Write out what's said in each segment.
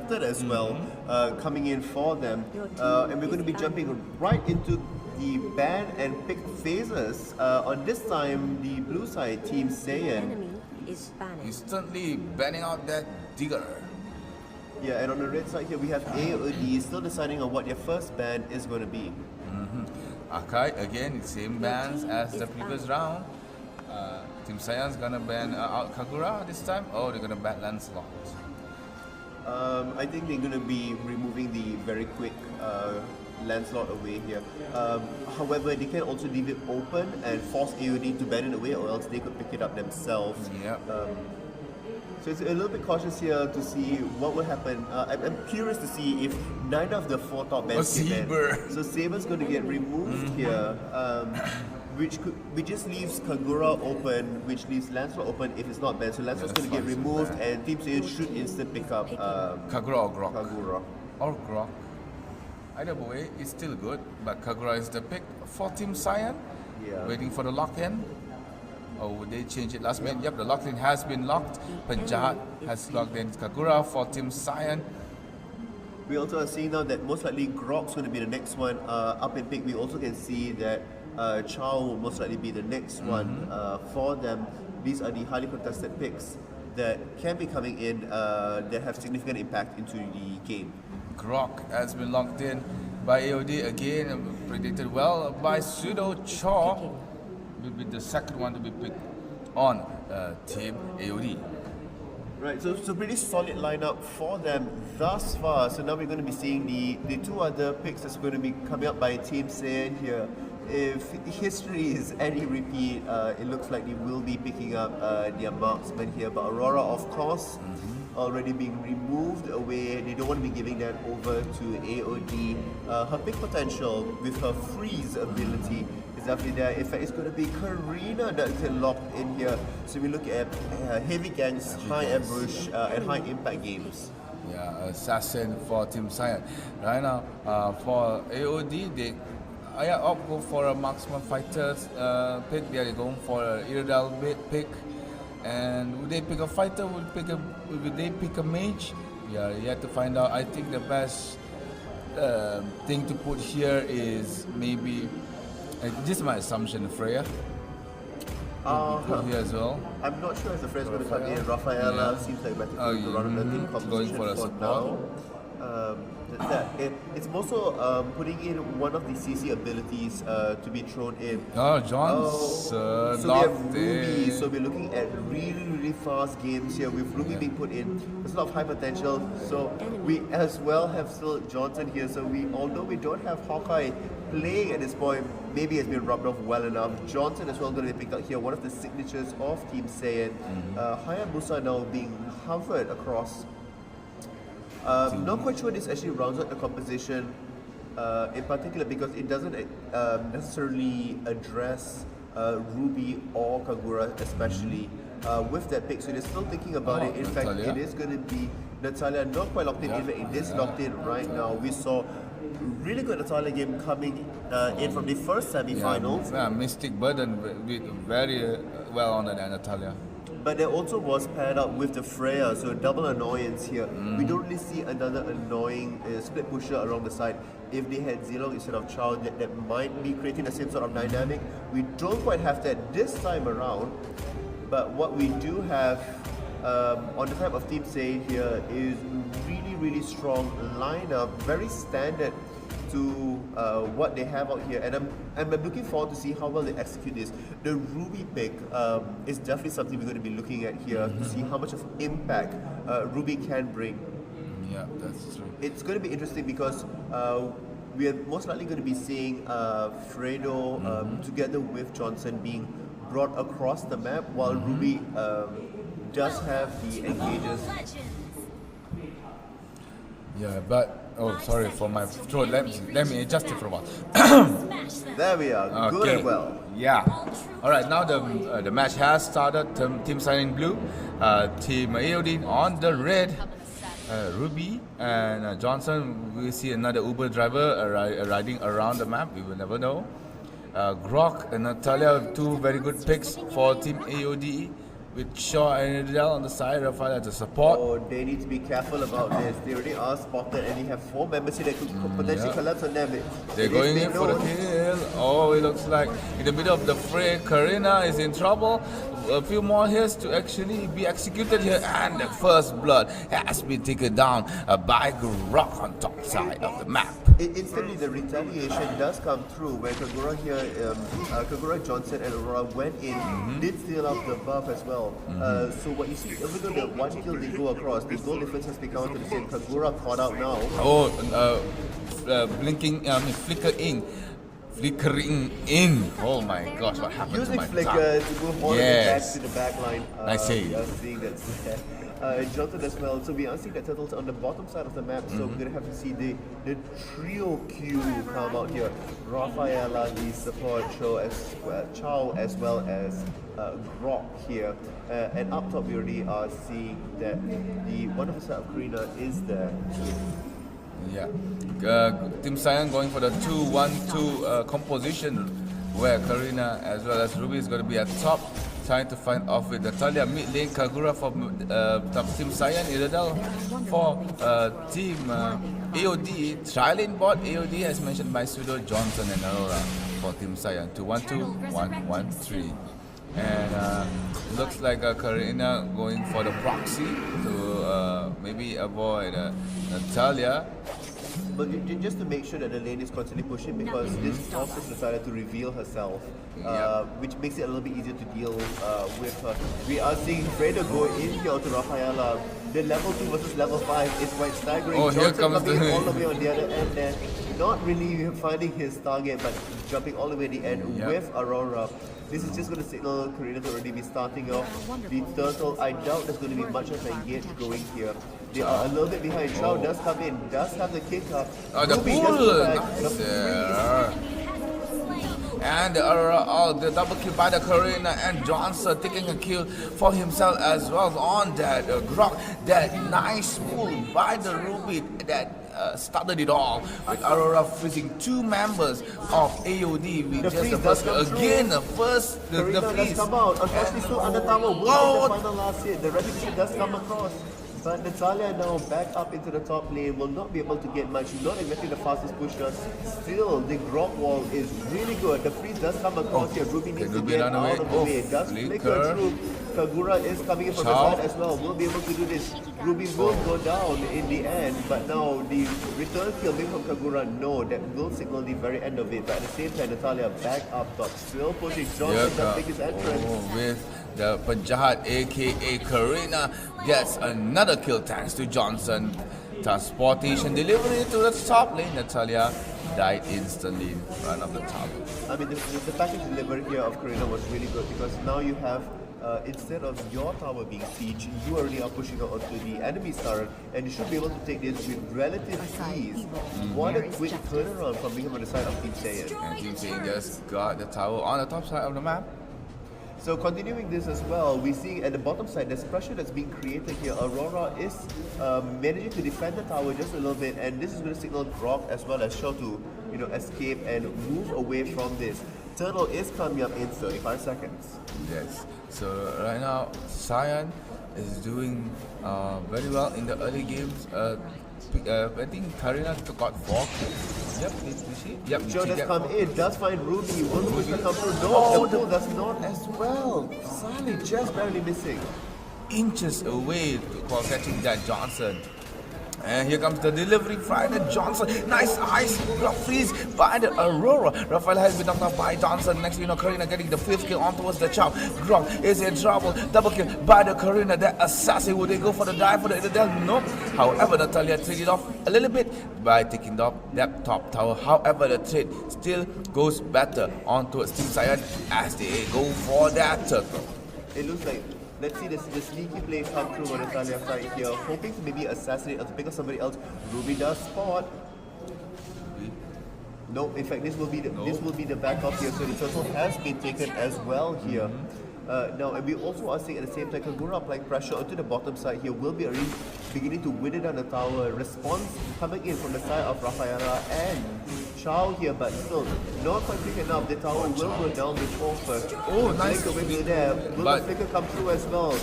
unexpected as well, coming in for them. And we're going to be jumping right into the ban and pick phases. On this time, the blue side, Team Saiyan. Enemy is banned. Instantly banning out that digger. Yeah, and on the red side here, we have AoD still deciding on what their first ban is going to be. Akai, again, same bans as the previous round. Team Saiyan's gonna ban out Kagura this time. Oh, they're gonna ban Lancelot. I think they're going to be removing the very quick Lancelot away here. However, they can also leave it open and force AoD to ban it away, or else they could pick it up themselves. Yep. So it's a little bit cautious here to see what will happen. I'm curious to see if 9 of the 4 top bans get banned. So Saber's going to get removed here, which just leaves Kagura open, which leaves Lancelot open if it's not banned. So Lancelot's going to get removed, and Team Saiyan should instant pick up Kagura or Grok. Kagura. Or Grok. Either way, it's still good, but Kagura is the pick for Team Saiyan. Yeah. Waiting for the lock-in. Oh, would they change it last minute? Yep, the lock-in has been locked. Penjahat has locked in Kagura for Team Saiyan. We also are seeing now that most likely Grok's going to be the next one up in pick. We also can see that Chow will most likely be the next one for them. These are the highly contested picks that can be coming in that have significant impact into the game. Grok has been locked in by AoD again, predicted well by Pseudo Chaw. Will be the second one to be picked on Team AoD. Right, so pretty solid lineup for them thus far. So now we're going to be seeing the 2 other picks that's going to be coming up by Team Saiyan here. If history is any repeat, it looks like they will be picking up their marksman here. But Aurora, of course, already being removed away. They don't want to be giving that over to AoD. Her pick potential with her freeze ability is definitely there. In fact, it's going to be Karina that can lock in here. So we look at heavy gangs, high ambush, and high impact games. Yeah, assassin for Team Saiyan. Right now, for AoD, they opt go for a marksman fighters pick. They are going for an Iredale pick. And would they pick a fighter? Would they pick a mage? Yeah, you have to find out. I think the best thing to put here is maybe, this is my assumption, Freya. Put here as well. I'm not sure if the Freya's going to come in. Rafaela seems like better to run the team composition going for a support. Now. It's also putting in one of the CC abilities to be thrown in. Oh, Johnson. So we have Ruby. So we're looking at really fast games here with Ruby being put in. There's a lot of high potential. So we as well have still Johnson here. So although we don't have Hawkeye playing at this point, maybe has been rubbed off well enough. Johnson as well going to be picked out here. One of the signatures of Team Saiyan. Hayabusa now being hovered across. Not quite sure this actually rounds out the composition in particular, because it doesn't necessarily address Ruby or Kagura especially with that pick. So they're still thinking about it. In fact, it is going to be Natalia, not quite locked in. In fact, it is locked in right now. We saw really good Natalia game coming in from the first semi-finals. Yeah, Mystic Burden with very well on than Natalia. But there also was paired up with the Freya, so double annoyance here. We don't really see another annoying split pusher along the side. If they had Zilong instead of Chow, that might be creating the same sort of dynamic. We don't quite have that this time around, but what we do have on the type of Team Say here is really strong lineup, very standard to what they have out here, and I'm looking forward to see how well they execute this. The Ruby pick is definitely something we're going to be looking at here to see how much of impact Ruby can bring. Yeah, that's true. It's going to be interesting because we are most likely going to be seeing Fredo together with Johnson being brought across the map, while Ruby does have the engages. Yeah, but sorry for my throat. Let me adjust it for a while. There we are. Good and well. Yeah. All right. Now the match has started. Team Saiyan blue, Team AoD on the red. Ruby and Johnson. We see another Uber driver riding around the map. We will never know. Grok and Natalia, 2 very good picks for Team AoD. with Shaw and Riddle on the side. Rafael as a support. Oh, they need to be careful about this. They already are spotted and you have 4 members here that could potentially collapse on them. They're going in for the kill. Oh, it looks like in the middle of the fray, Karina is in trouble. A few more hits to actually be executed here, and the first blood has been taken down by Grok on top side of the map. Instantly, the retaliation does come through where Kagura here, Kagura, Johnson, and Aurora went in, did steal up the buff as well. So what you see, even though the one kill did go across, the goal difference has become to the same. Kagura caught out now. Oh, flickering in. Oh my gosh, what happened Using to my flicker tongue? to move all the way back to the back line. I see. We are seeing that Johnson as well. So we are seeing that turtles on the bottom side of the map. So we're gonna have to see the trio queue come out here. Rafaela, the support Chow as well as Grok here. And up top we already are seeing that the wonderful side of Karina is there. Yeah, Team Saiyan going for the 2-1-2 composition where Karina as well as Ruby is going to be at top, trying to find off with Natalia mid lane, Kagura for Team Saiyan, Iredal for Team AoD, tri-lane bot AoD as mentioned by Sudo, Johnson and Aurora for Team Saiyan, 2-1-2, 1-1-3. And looks like Karina going for the proxy to maybe avoid Natalia. But just to make sure that the lane is constantly pushing, because this forces Natalia to reveal herself, which makes it a little bit easier to deal with her. We are seeing Fredo go in here to Rafaela. The level 2 versus level 5 is quite staggering. Oh, here Johnson comes coming all the way on the other end there. Not really finding his target, but jumping all the way at the end with Aurora. This is just going to signal Karina to already be starting off. The turtle, I doubt there's going to be much of a engage going here. They are a little bit behind. Chow does come in, does have the kick up. The pull! And the Aurora, the double kill by the Karina, and Johnson taking a kill for himself as well on that Grok. That nice pull by the Ruby that started it all with Aurora freezing 2 members of AoD. We just the first again, the Karina freeze. does come out. Unfortunately, still under tower. Will the final last hit. The repetition does come across. But Natalia now back up into the top lane, will not be able to get much, not exactly the fastest pusher. Still, the Grok wall is really good. The freeze does come across here. Ruby needs to get out of the way. Does flicker through. Kagura is coming in from the side as well. Will be able to do this. Ruby will go down in the end, but now the return kill from Kagura, no, that will signal the very end of it. But at the same time, Natalia back up top, still pushing. Johnson does make his entrance. With the Penjahat aka Karina gets another kill thanks to Johnson. Transportation delivery to the top lane. Natalia died instantly in front of the tower. I mean, the package delivery here of Karina was really good because now you have, instead of your tower being siege, you already are pushing out onto the enemy's turret, and you should be able to take this with relative ease. What a quick turnaround from being on the side of Team Saiyan. And Team Saiyan just got the tower on the top side of the map. So continuing this as well, we see at the bottom side there's pressure that's being created here. Aurora is managing to defend the tower just a little bit, and this is going to signal Grok as well as Shaw to escape and move away from this. Turtle is coming up in 35 seconds. Yes. So right now, Saiyan is doing very well in the early games. I think Karina got 4 kills. Yep, you see? Yep, Joe does come in, does find Ruby. Will Ruby come through? No, the pull does not as well. Sally just barely missing. Inches away for catching that Johnson. And here comes the delivery Friday Johnson. Nice ice block freeze by the Aurora. Rafael has been knocked out by Johnson. Next Karina getting the 5th kill on towards the Chow. Grok is in trouble. Double kill by the Karina. That assassin. Would they go for the dive for the Idadel? Nope. However, Natalia traded off a little bit by taking off that top tower. However, the trade still goes better on towards Team Saiyan as they go for that turtle. It looks like, let's see the sneaky play come through on Natalia side here, hoping to maybe assassinate or to pick up somebody else. Ruby does spot. No, in fact, this will be the backup here. So the turtle has been taken as well here. Now, and we also are seeing at the same time Kagura applying pressure onto the bottom side here will be already beginning to win it down the tower. Response coming in from the side of Rafaela and Chow here, but still not quite quick enough. The tower will go down before first. Oh, nice. Flicker there. Will the flicker come through as well?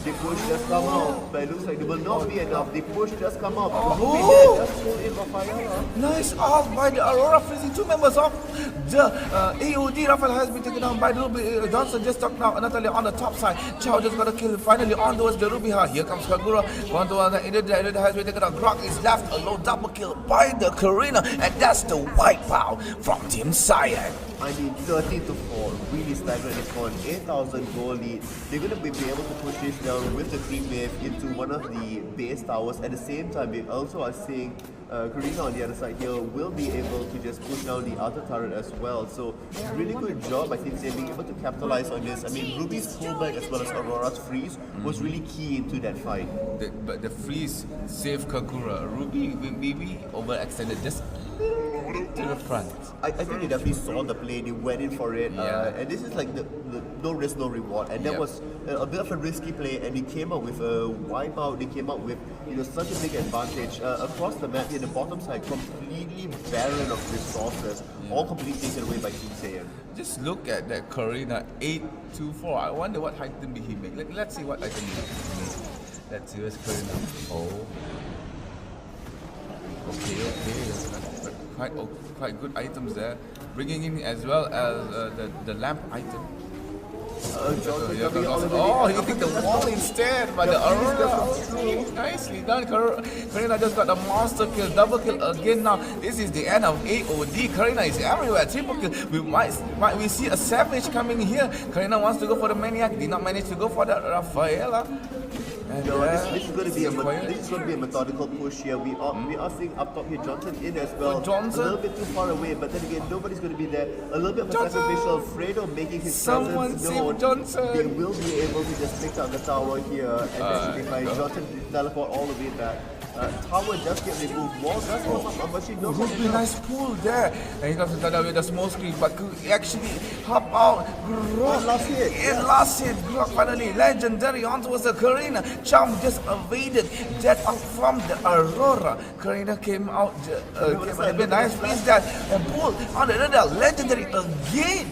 The push does come out, but it looks like it will not be enough. The push does come out. Oh. Just pull in Rafaela. Nice off by the Aurora, freezing two members of the AoD. Rafael has been taken down by the Ruby. Johnson just stuck now. Natalia on the top side. Chow just got a kill. Finally on towards the Ruby. Here comes Kagura. One to one. Edith has been taken down. Grok is left alone. Double kill by the Karina. And that's the wipeout from Team Saiyan. I mean, 13-4, really staggering at this point. 8,000 goal lead. They're going to be able to push this down with the creep wave into one of the base towers. At the same time, we also are seeing Karina on the other side here will be able to just push down the outer turret as well. So, really good job, I think, they're being able to capitalize on this. I mean, Ruby's pullback as well as Aurora's freeze was really key into that fight. But the freeze saved Kagura. Ruby maybe overextended just to the front. I think they definitely saw the play, they went in for it, and this is like the no risk, no reward, and that was a bit of a risky play, and they came out with a wipeout, they came out with such a big advantage. Across the map here, the bottom side completely barren of resources, all completely taken away by Team Saiyan. Just look at that Karina 8-4. I wonder what item did he make. Let's see what item he made. Let's see where's Karina. Oh. Okay. Quite good items there. Bringing in as well as the lamp item. He took the wall instead by the Aurora. Nicely done. Karina just got a monster kill, double kill again now. This is the end of AoD. Karina is everywhere. Triple kill. We see a savage coming here. Karina wants to go for the maniac. Did not manage to go for the Rafaela. This is going to be a methodical push here. We are seeing up top here Johnson in as well. Johnson. A little bit too far away, but then again nobody's going to be there. A little bit of a sacrificial. Fredo making his presence known. Johnson. They will be able to just pick up the tower here, and that should be fine. Johnson teleport all the way back. Tower does get removed. Wall does come up, but she knows Ruby, nice pull there. And he comes to Tada with the small screen, but could actually hop out. Grok. Last hit. Grok finally legendary on towards the Karina. Chum just evaded that up from the Aurora. Karina came out. Nice freeze that. And pull on the other legendary again.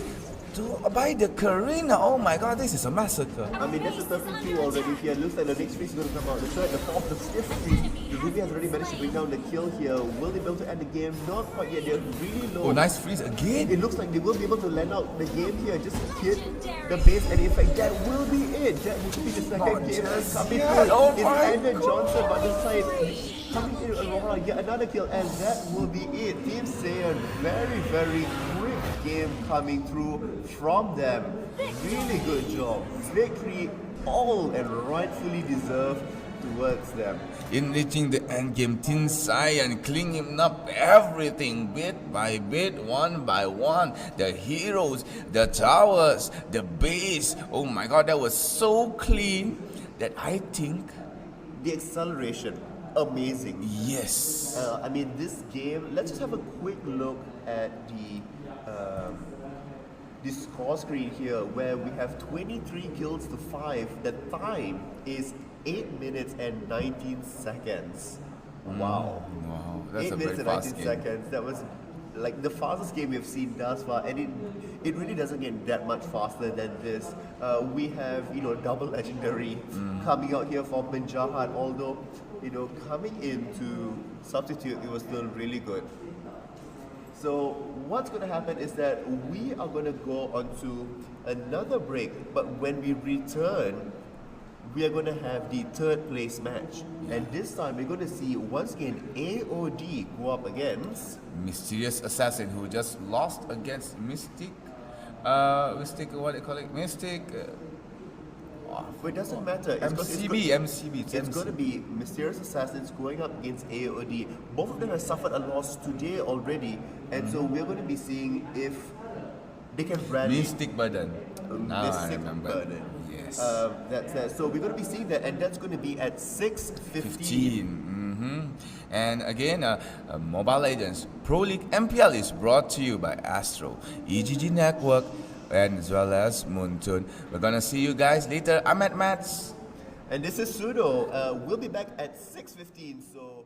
By the Karina. Oh my god, this is a massacre. I mean, that's the 13-2 already here. Looks like the next freeze is going to come out. The third, the fourth, the fifth freeze. The Ruby has already managed to bring down the kill here. Will they be able to end the game? Not quite yet. They're really low. Oh, nice freeze again. It looks like they will be able to land out the game here. Just hit the base, and in fact, that will be it. That will be the second game that's coming through. It's ended Johnson by the side. Coming in Aurora, yet another kill, and that will be it. Team Saiyan, very, very quick game coming through from them. Really good job. Victory, all and rightfully deserved towards them. In reaching the end game, Team Saiyan cleaning up everything bit by bit, one by one. The heroes, the towers, the base. Oh my god, that was so clean that I think the acceleration. Amazing. Yes. I mean, this game, let's just have a quick look at the score screen here, where we have 23 kills to 5. The time is 8 minutes and 19 seconds. Wow. Wow. That's 8 a minutes very and fast 19 game. seconds. That was like the fastest game we've seen thus far, and it really doesn't get that much faster than this. We have double legendary coming out here for Benjahat, although coming in to substitute, it was still really good. So what's going to happen is that we are going to go on to another break, but when we return, we are going to have the third place match. And this time we're going to see once again AoD go up against Mysterious Assassin, who just lost against Mystic. What they call it? Mystic. But it doesn't matter. MCB. It's going to be Mysterious Assassins going up against AoD. Both of them have suffered a loss today already, and so we're going to be seeing if they can rally. Mystic Burden. I remember. Burden. Yes. That's that. So we're going to be seeing that, and that's going to be at 6:15. And again, Mobile Legends Pro League MPL is brought to you by Astro, EGG Network, and as well as Muntun. We're gonna see you guys later. I'm at Mats. And this is Sudo. We'll be back at 6:15. So.